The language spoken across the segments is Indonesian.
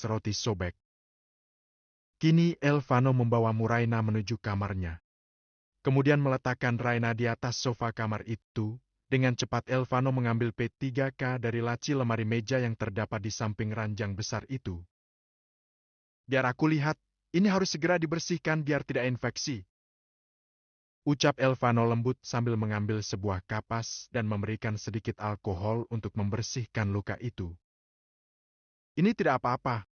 roti sobek. Kini Elvano membawamu Raina menuju kamarnya. Kemudian meletakkan Raina di atas sofa kamar itu. Dengan cepat Elvano mengambil P3K dari laci lemari meja yang terdapat di samping ranjang besar itu. Biar aku lihat, ini harus segera dibersihkan biar tidak infeksi. Ucap Elvano lembut sambil mengambil sebuah kapas dan memberikan sedikit alkohol untuk membersihkan luka itu. Ini tidak apa-apa.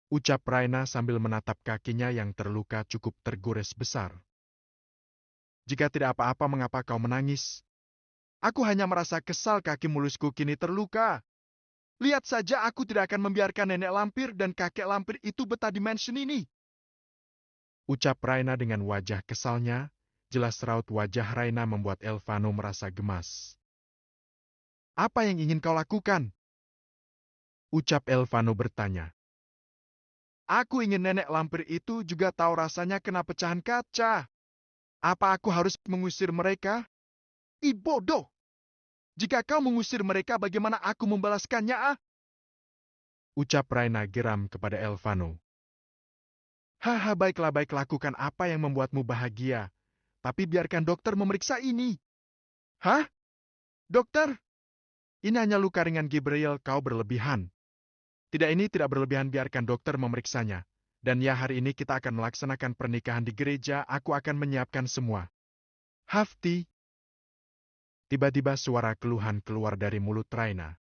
Ucap Raina sambil menatap kakinya yang terluka cukup tergores besar. Jika tidak apa-apa, mengapa kau menangis? Aku hanya merasa kesal kaki mulusku kini terluka. Lihat saja, aku tidak akan membiarkan nenek lampir dan kakek lampir itu betah di mansion ini. Ucap Raina dengan wajah kesalnya. Jelas raut wajah Raina membuat Elvano merasa gemas. Apa yang ingin kau lakukan? Ucap Elvano bertanya. Aku ingin nenek lampir itu juga tahu rasanya kena pecahan kaca. Apa aku harus mengusir mereka? Bodoh! Jika kau mengusir mereka, bagaimana aku membalaskannya, ah? Ucap Raina geram kepada Elvano. Haha, baiklah, lakukan apa yang membuatmu bahagia. Tapi biarkan dokter memeriksa ini. Hah? Dokter? Ini hanya luka ringan, Gabriel, kau berlebihan. Ini tidak berlebihan, biarkan dokter memeriksanya. Dan ya, hari ini kita akan melaksanakan pernikahan di gereja, aku akan menyiapkan semua. Hafti. Tiba-tiba suara keluhan keluar dari mulut Raina.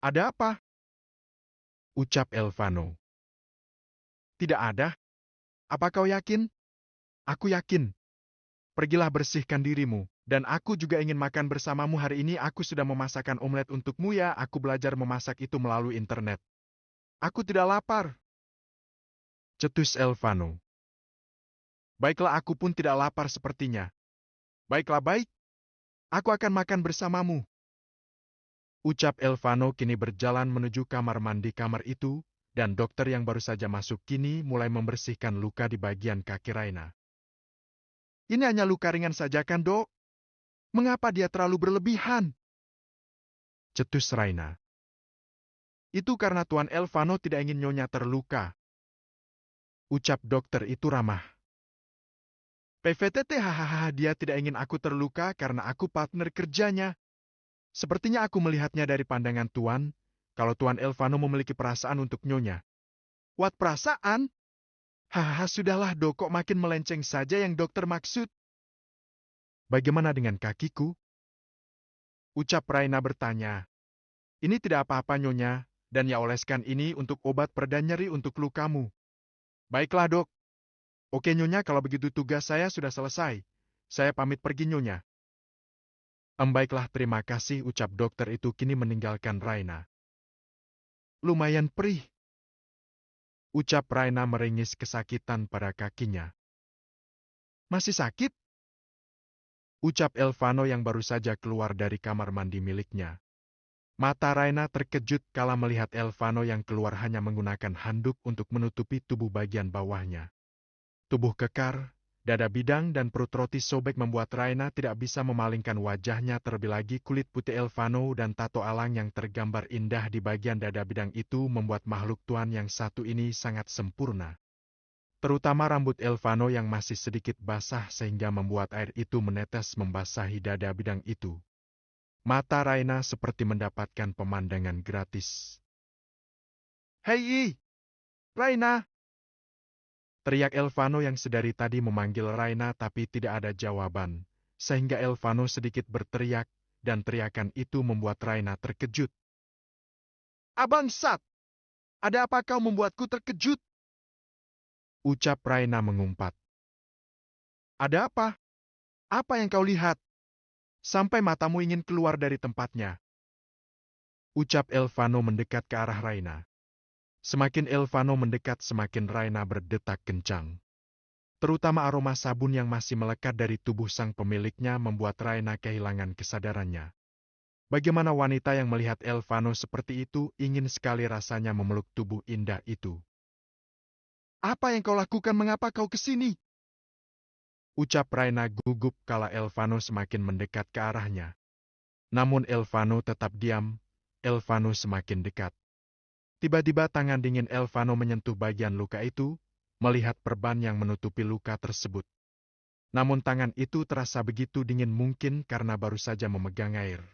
Ada apa? Ucap Elvano. Tidak ada. Apa kau yakin? Aku yakin. Pergilah bersihkan dirimu, dan aku juga ingin makan bersamamu hari ini. Aku sudah memasakkan omelet untukmu ya, aku belajar memasak itu melalui internet. Aku tidak lapar. Cetus Elvano. Baiklah, aku pun tidak lapar sepertinya. Baiklah, baik. Aku akan makan bersamamu. Ucap Elvano kini berjalan menuju kamar mandi kamar itu, dan dokter yang baru saja masuk kini mulai membersihkan luka di bagian kaki Raina. Ini hanya luka ringan saja kan, Dok? Mengapa dia terlalu berlebihan? Cetus Raina. Itu karena Tuan Elvano tidak ingin Nyonya terluka. Ucap dokter itu ramah. PVTT, hahaha, dia tidak ingin aku terluka karena aku partner kerjanya. Sepertinya aku melihatnya dari pandangan Tuan, kalau Tuan Elvano memiliki perasaan untuk Nyonya. What perasaan? Hahaha, sudahlah, Dok, kok makin melenceng saja yang dokter maksud. Bagaimana dengan kakiku? Ucap Raina bertanya. Ini tidak apa-apa, Nyonya, dan ya oleskan ini untuk obat pereda nyeri untuk lukamu. Baiklah, Dok. Oke, Nyonya, kalau begitu tugas saya sudah selesai. Saya pamit pergi, Nyonya. Baiklah, terima kasih, ucap dokter itu kini meninggalkan Raina. Lumayan perih. Ucap Raina meringis kesakitan pada kakinya. Masih sakit? Ucap Elvano yang baru saja keluar dari kamar mandi miliknya. Mata Raina terkejut kala melihat Elvano yang keluar hanya menggunakan handuk untuk menutupi tubuh bagian bawahnya. Tubuh kekar, dada bidang dan perut roti sobek membuat Raina tidak bisa memalingkan wajahnya, terlebih lagi kulit putih Elvano dan tato alang yang tergambar indah di bagian dada bidang itu membuat makhluk Tuhan yang satu ini sangat sempurna. Terutama rambut Elvano yang masih sedikit basah sehingga membuat air itu menetes membasahi dada bidang itu. Mata Raina seperti mendapatkan pemandangan gratis. Hei, Raina! Teriak Elvano yang sedari tadi memanggil Raina tapi tidak ada jawaban, sehingga Elvano sedikit berteriak, dan teriakan itu membuat Raina terkejut. Abang Sat! Ada apa kau membuatku terkejut? Ucap Raina mengumpat. Ada apa? Apa yang kau lihat? Sampai matamu ingin keluar dari tempatnya. Ucap Elvano mendekat ke arah Raina. Semakin Elvano mendekat, semakin Raina berdetak kencang. Terutama aroma sabun yang masih melekat dari tubuh sang pemiliknya membuat Raina kehilangan kesadarannya. Bagaimana wanita yang melihat Elvano seperti itu ingin sekali rasanya memeluk tubuh indah itu. Apa yang kau lakukan? Mengapa kau ke sini? Ucap Raina gugup kala Elvano semakin mendekat ke arahnya. Namun Elvano tetap diam. Elvano semakin dekat. Tiba-tiba tangan dingin Elvano menyentuh bagian luka itu, melihat perban yang menutupi luka tersebut. Namun tangan itu terasa begitu dingin mungkin karena baru saja memegang air.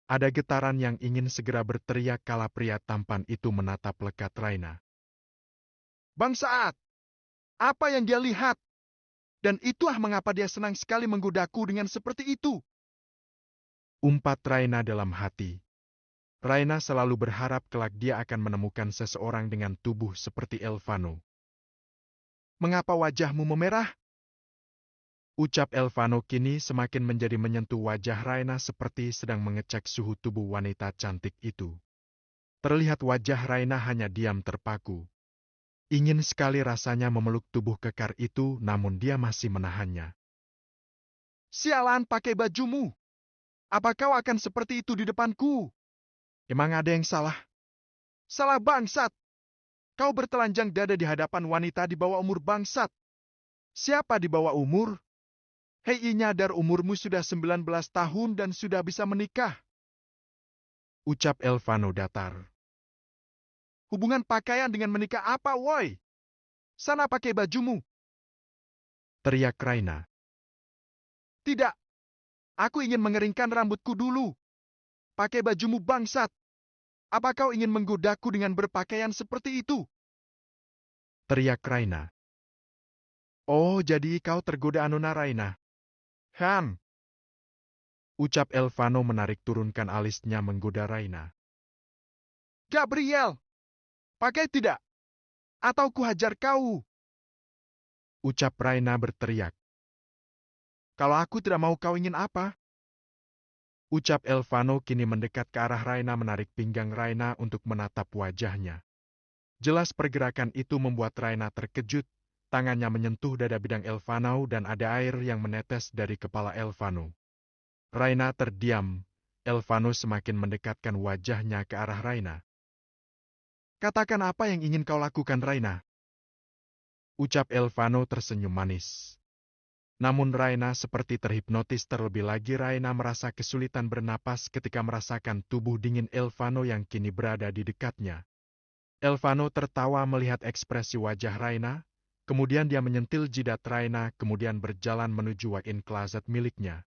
Ada getaran yang ingin segera berteriak kala pria tampan itu menatap lekat Raina. "Bangsat! Apa yang dia lihat? Dan itulah mengapa dia senang sekali menggodaku dengan seperti itu." Umpat Raina dalam hati. Raina selalu berharap kelak dia akan menemukan seseorang dengan tubuh seperti Elvano. "Mengapa wajahmu memerah?" Ucap Elvano kini semakin menjadi menyentuh wajah Raina seperti sedang mengecek suhu tubuh wanita cantik itu. Terlihat wajah Raina hanya diam terpaku. Ingin sekali rasanya memeluk tubuh kekar itu, namun dia masih menahannya. "Sialan, pakai bajumu! Apa kau akan seperti itu di depanku? Emang ada yang salah?" "Salah bangsat! Kau bertelanjang dada di hadapan wanita di bawah umur bangsat. Siapa di bawah umur? Hei, nyadar umurmu sudah 19 tahun dan sudah bisa menikah." Ucap Elvano datar. "Hubungan pakaian dengan menikah apa, woi? Sana pakai bajumu!" teriak Raina. "Tidak, aku ingin mengeringkan rambutku dulu. Pakai bajumu bangsat. Apa kau ingin menggodaku dengan berpakaian seperti itu?" teriak Raina. "Oh, jadi kau tergoda Anuna Raina?" Ucap Elvano menarik turunkan alisnya menggoda Raina. "Gabriel, pakai tidak? Atau kuhajar kau!" Ucap Raina berteriak. "Kalau aku tidak mau, kau ingin apa?" Ucap Elvano kini mendekat ke arah Raina menarik pinggang Raina untuk menatap wajahnya. Jelas pergerakan itu membuat Raina terkejut, tangannya menyentuh dada bidang Elvano dan ada air yang menetes dari kepala Elvano. Raina terdiam, Elvano semakin mendekatkan wajahnya ke arah Raina. "Katakan apa yang ingin kau lakukan, Raina?" Ucap Elvano tersenyum manis. Namun Raina seperti terhipnotis terlebih lagi. Raina merasa kesulitan bernapas ketika merasakan tubuh dingin Elvano yang kini berada di dekatnya. Elvano tertawa melihat ekspresi wajah Raina, kemudian dia menyentil jidat Raina kemudian berjalan menuju walk-in closet miliknya.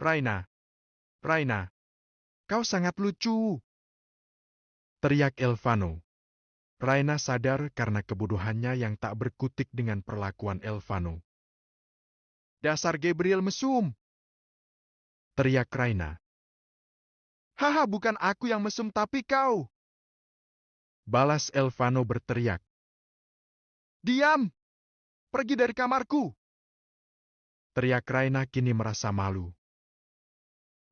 "Raina, Raina, kau sangat lucu!" teriak Elvano. Raina sadar karena kebodohannya yang tak berkutik dengan perlakuan Elvano. "Dasar Gabriel mesum!" teriak Raina. "Haha, bukan aku yang mesum tapi kau!" balas Elvano berteriak. "Diam! Pergi dari kamarku!" teriak Raina kini merasa malu.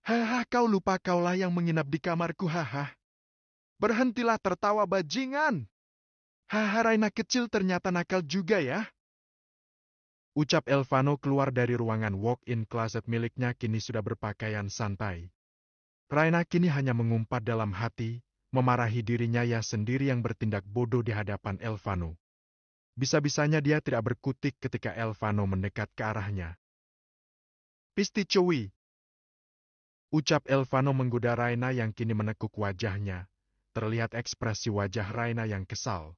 "Haha, kau lupa kaulah yang menginap di kamarku, haha. Berhentilah tertawa bajingan. Haha, Raina kecil ternyata nakal juga ya." Ucap Elvano keluar dari ruangan walk-in closet miliknya kini sudah berpakaian santai. Raina kini hanya mengumpat dalam hati, memarahi dirinya ya sendiri yang bertindak bodoh di hadapan Elvano. Bisa-bisanya dia tidak berkutik ketika Elvano mendekat ke arahnya. "Pisti cuy!" Ucap Elvano menggoda Raina yang kini menekuk wajahnya. Terlihat ekspresi wajah Raina yang kesal.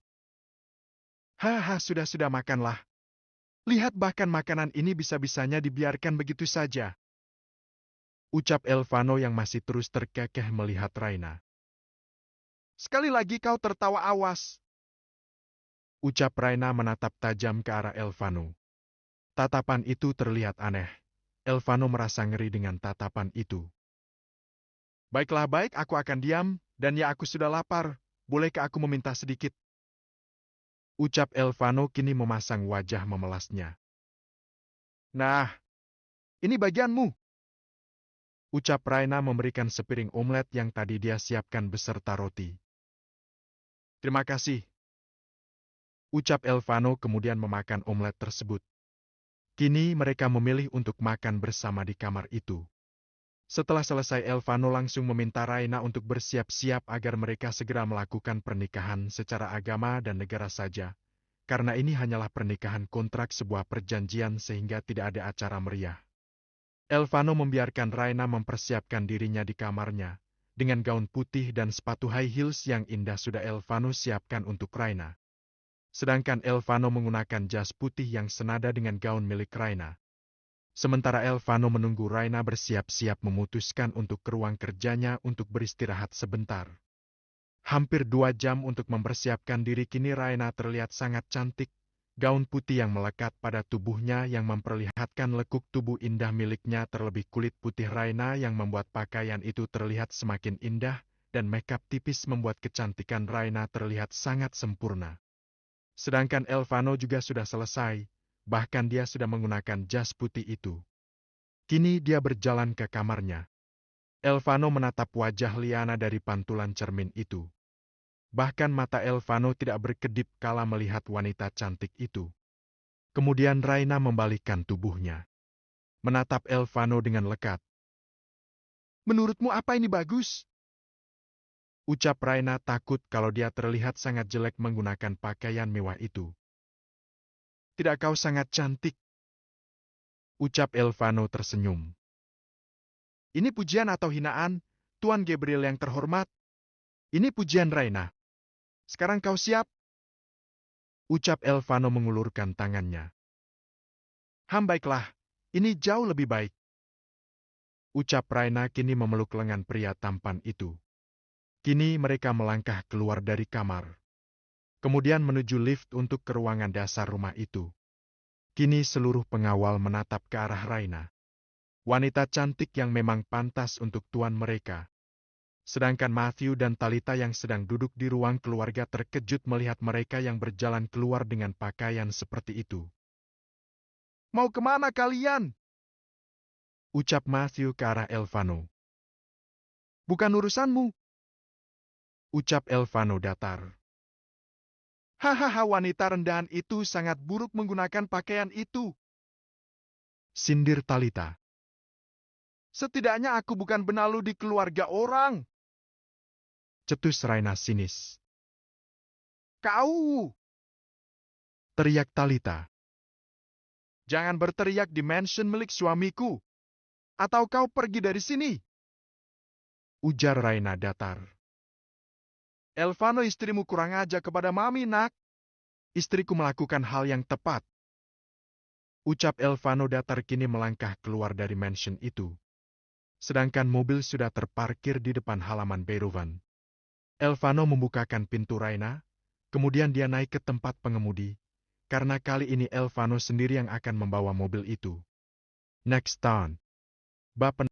"Haha, sudah makanlah. Lihat bahkan makanan ini bisa-bisanya dibiarkan begitu saja." Ucap Elvano yang masih terus terkekeh melihat Raina. "Sekali lagi kau tertawa, awas!" Ucap Raina menatap tajam ke arah Elvano. Tatapan itu terlihat aneh. Elvano merasa ngeri dengan tatapan itu. "Baiklah, baik, aku akan diam, dan ya aku sudah lapar. Bolehkah aku meminta sedikit?" Ucap Elvano kini memasang wajah memelasnya. "Nah, ini bagianmu." Ucap Raina memberikan sepiring omelet yang tadi dia siapkan beserta roti. "Terima kasih." Ucap Elvano kemudian memakan omelet tersebut. Kini mereka memilih untuk makan bersama di kamar itu. Setelah selesai, Elvano langsung meminta Raina untuk bersiap-siap agar mereka segera melakukan pernikahan secara agama dan negara saja, karena ini hanyalah pernikahan kontrak sebuah perjanjian sehingga tidak ada acara meriah. Elvano membiarkan Raina mempersiapkan dirinya di kamarnya, dengan gaun putih dan sepatu high heels yang indah sudah Elvano siapkan untuk Raina. Sedangkan Elvano menggunakan jas putih yang senada dengan gaun milik Raina. Sementara Elvano menunggu Raina bersiap-siap memutuskan untuk ke ruang kerjanya untuk beristirahat sebentar. Hampir 2 jam untuk mempersiapkan diri kini Raina terlihat sangat cantik. Gaun putih yang melekat pada tubuhnya yang memperlihatkan lekuk tubuh indah miliknya terlebih kulit putih Raina yang membuat pakaian itu terlihat semakin indah dan makeup tipis membuat kecantikan Raina terlihat sangat sempurna. Sedangkan Elvano juga sudah selesai, bahkan dia sudah menggunakan jas putih itu. Kini dia berjalan ke kamarnya. Elvano menatap wajah Liana dari pantulan cermin itu. Bahkan mata Elvano tidak berkedip kala melihat wanita cantik itu. Kemudian Raina membalikkan tubuhnya. Menatap Elvano dengan lekat. "Menurutmu apa ini bagus?" Ucap Raina takut kalau dia terlihat sangat jelek menggunakan pakaian mewah itu. "Tidak, kau sangat cantik," ucap Elvano tersenyum. "Ini pujian atau hinaan, Tuan Gabriel yang terhormat?" "Ini pujian Raina. Sekarang kau siap?" ucap Elvano mengulurkan tangannya. Baiklah, ini jauh lebih baik," ucap Raina kini memeluk lengan pria tampan itu. Kini mereka melangkah keluar dari kamar. Kemudian menuju lift untuk ke ruangan dasar rumah itu. Kini seluruh pengawal menatap ke arah Raina. Wanita cantik yang memang pantas untuk tuan mereka. Sedangkan Matthew dan Talita yang sedang duduk di ruang keluarga terkejut melihat mereka yang berjalan keluar dengan pakaian seperti itu. "Mau kemana kalian?" ucap Matthew ke arah Elvano. "Bukan urusanmu," ucap Elvano datar. "Hahaha, wanita rendahan itu sangat buruk menggunakan pakaian itu," sindir Talita. "Setidaknya aku bukan benalu di keluarga orang," cetus Raina sinis. "Kau!" teriak Talita. "Jangan berteriak di mansion milik suamiku, atau kau pergi dari sini," ujar Raina datar. "Elvano istrimu kurang ajar kepada mami, nak." "Istriku melakukan hal yang tepat," ucap Elvano datar kini melangkah keluar dari mansion itu. Sedangkan mobil sudah terparkir di depan halaman Beethoven. Elvano membukakan pintu Raina, kemudian dia naik ke tempat pengemudi, karena kali ini Elvano sendiri yang akan membawa mobil itu. Next Town. Bab